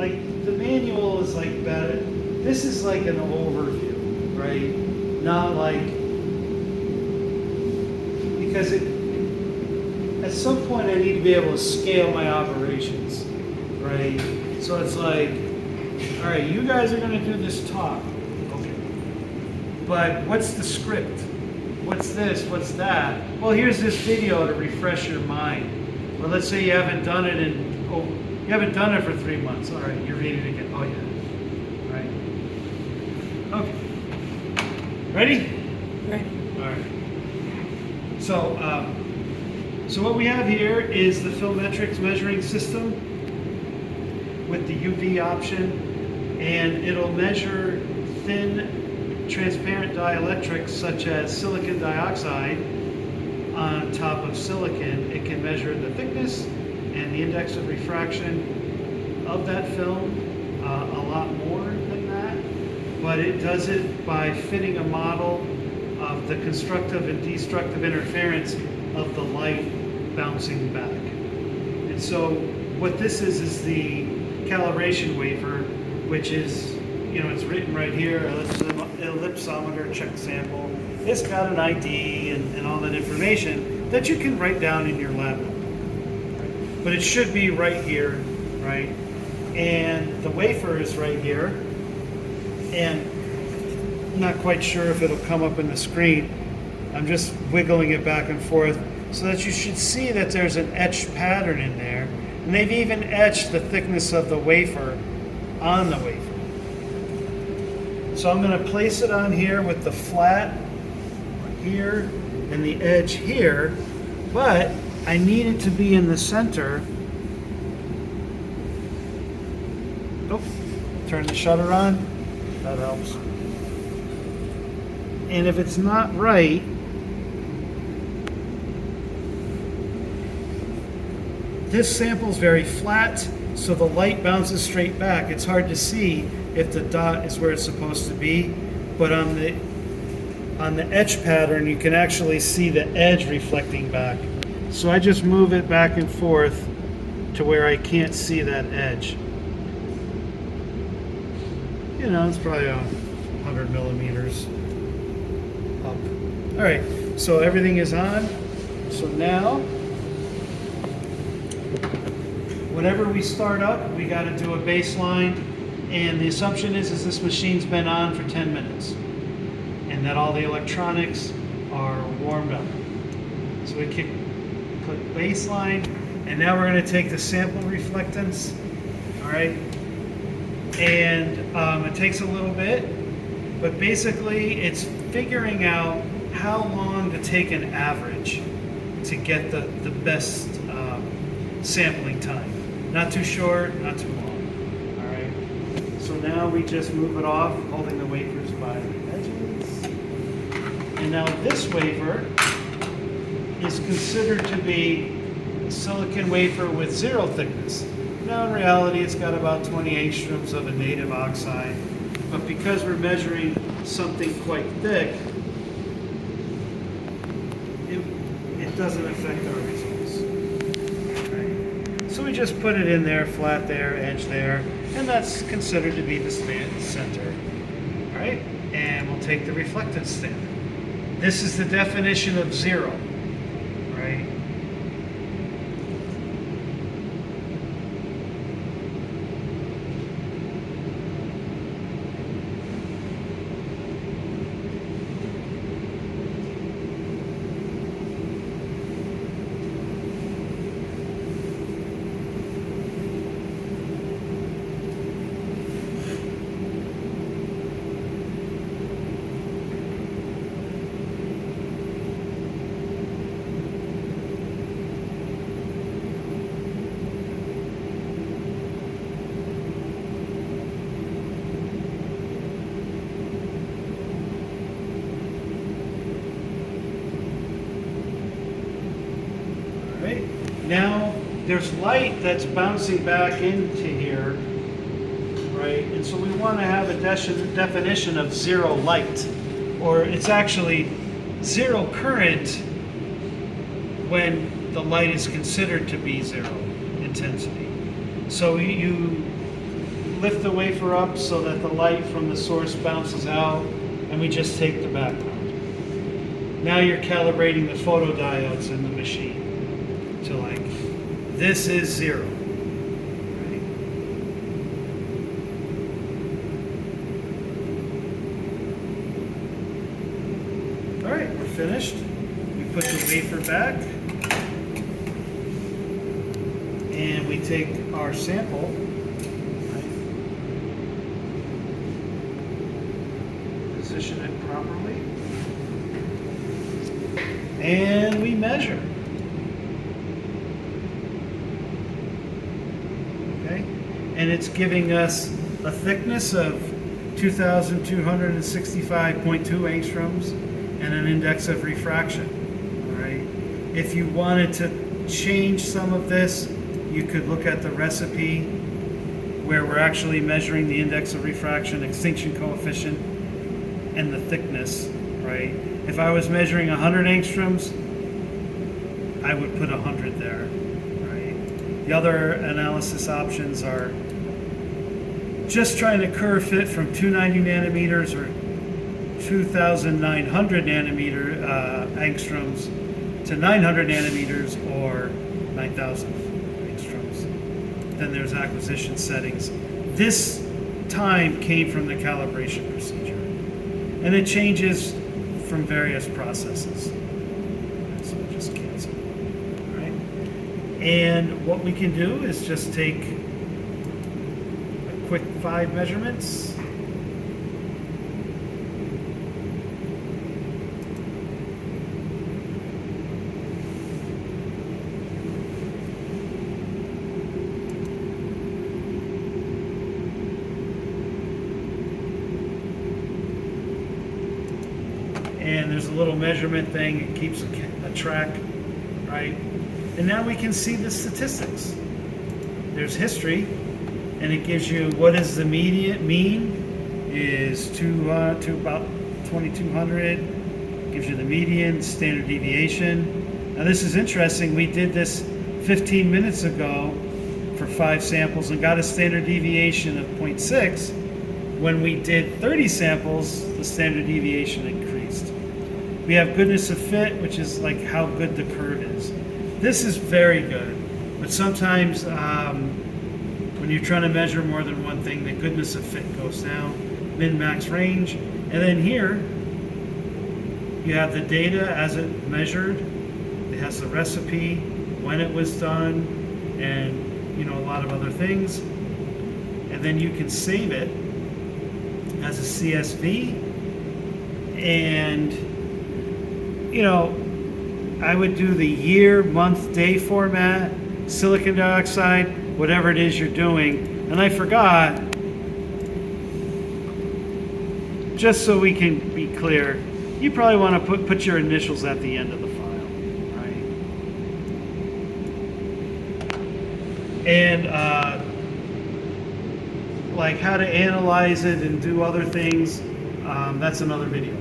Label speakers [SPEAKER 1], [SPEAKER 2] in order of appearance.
[SPEAKER 1] like the manual is like better. This is like an overview, right? Not like, because at some point I need to be able to scale my operations, right? So it's like, all right, you guys are going to do this talk, okay? But what's the script? What's this? What's that? Well, here's this video to refresh your mind. Well, let's say you haven't done it you haven't done it for 3 months. All right, you're reading it again. Oh yeah, right. Okay. Ready?
[SPEAKER 2] Ready.
[SPEAKER 1] All right. So what we have here is the Filmetrics measuring system with the UV option, and it'll measure thin, transparent dielectrics such as silicon dioxide on top of silicon. It can measure the thickness and the index of refraction of that film, a lot more than that, but it does it by fitting a model of the constructive and destructive interference of the light bouncing back. And so what this is the calibration wafer, which is, it's written right here, ellipsometer check sample. It's got an ID and all that information that you can write down in your lab notebook. But it should be right here, right? And the wafer is right here. And I'm not quite sure if it'll come up in the screen. I'm just wiggling it back and forth so that you should see that there's an etched pattern in there. And they've even etched the thickness of the wafer on the wafer. So I'm going to place it on here with the flat here and the edge here, but I need it to be in the center. Oh, turn the shutter on. That helps. And if it's not right, this sample's very flat, so the light bounces straight back. It's hard to see if the dot is where it's supposed to be, but on the etch pattern, you can actually see the edge reflecting back. So I just move it back and forth to where I can't see that edge. It's probably 100 millimeters up. All right, so everything is on. So now, whenever we start up, we got to do a baseline, and the assumption is this machine's been on for 10 minutes, and that all the electronics are warmed up. So we click baseline, and now we're going to take the sample reflectance, all right? And it takes a little bit, but basically it's figuring out how long to take an average to get the best sampling time. Not too short, not too long, all right? So now we just move it off, holding the wafers by the edges. And now this wafer is considered to be a silicon wafer with 0 thickness. Now in reality it's got about 20 angstroms of a native oxide, but because we're measuring something quite thick, it doesn't affect our results. Right? So we just put it in there, flat there, edge there, and that's considered to be the center. All right, and we'll take the reflectance standard. This is the definition of 0. Right? Now there's light that's bouncing back into here, right? And so we want to have a definition of 0 light, or it's actually 0 current when the light is considered to be 0 intensity. So lift the wafer up so that the light from the source bounces out, and we just take the background. Now you're calibrating the photodiodes in the machine to like, this is 0. Right? All right, we're finished. We put the wafer back, and we take our sample, right, position it properly, and we measure. Okay, and it's giving us a thickness of 2,265.2 angstroms and an index of refraction. All right, if you wanted to change some of this, you could look at the recipe where we're actually measuring the index of refraction, extinction coefficient, and the thickness, right? If I was measuring 100 angstroms, I would put 100 there, right? The other analysis options are just trying to curve fit from 290 nanometers or 2,900 nanometer angstroms to 900 nanometers or 9,000 angstroms. Then there's acquisition settings. This time came from the calibration procedure, and it changes from various processes. So we'll just cancel. All right. And what we can do is just take a quick 5 measurements. And there's a little measurement thing, it keeps a track, right? And now we can see the statistics. There's history, and it gives you what is the mean is to about 2,200. Gives you the median, standard deviation. Now this is interesting. We did this 15 minutes ago for 5 samples and got a standard deviation of 0.6. When we did 30 samples, the standard deviation increased. We have goodness of fit, which is like how good the curve is. This is very good, but sometimes when you're trying to measure more than one thing, the goodness of fit goes down, min-max range. And then here, you have the data as it measured. It has the recipe, when it was done, and a lot of other things. And then you can save it as a CSV, and I would do the year, month, day format, silicon dioxide, whatever it is you're doing. And I forgot, just so we can be clear, you probably want to put your initials at the end of the file, right? And like how to analyze it and do other things, that's another video.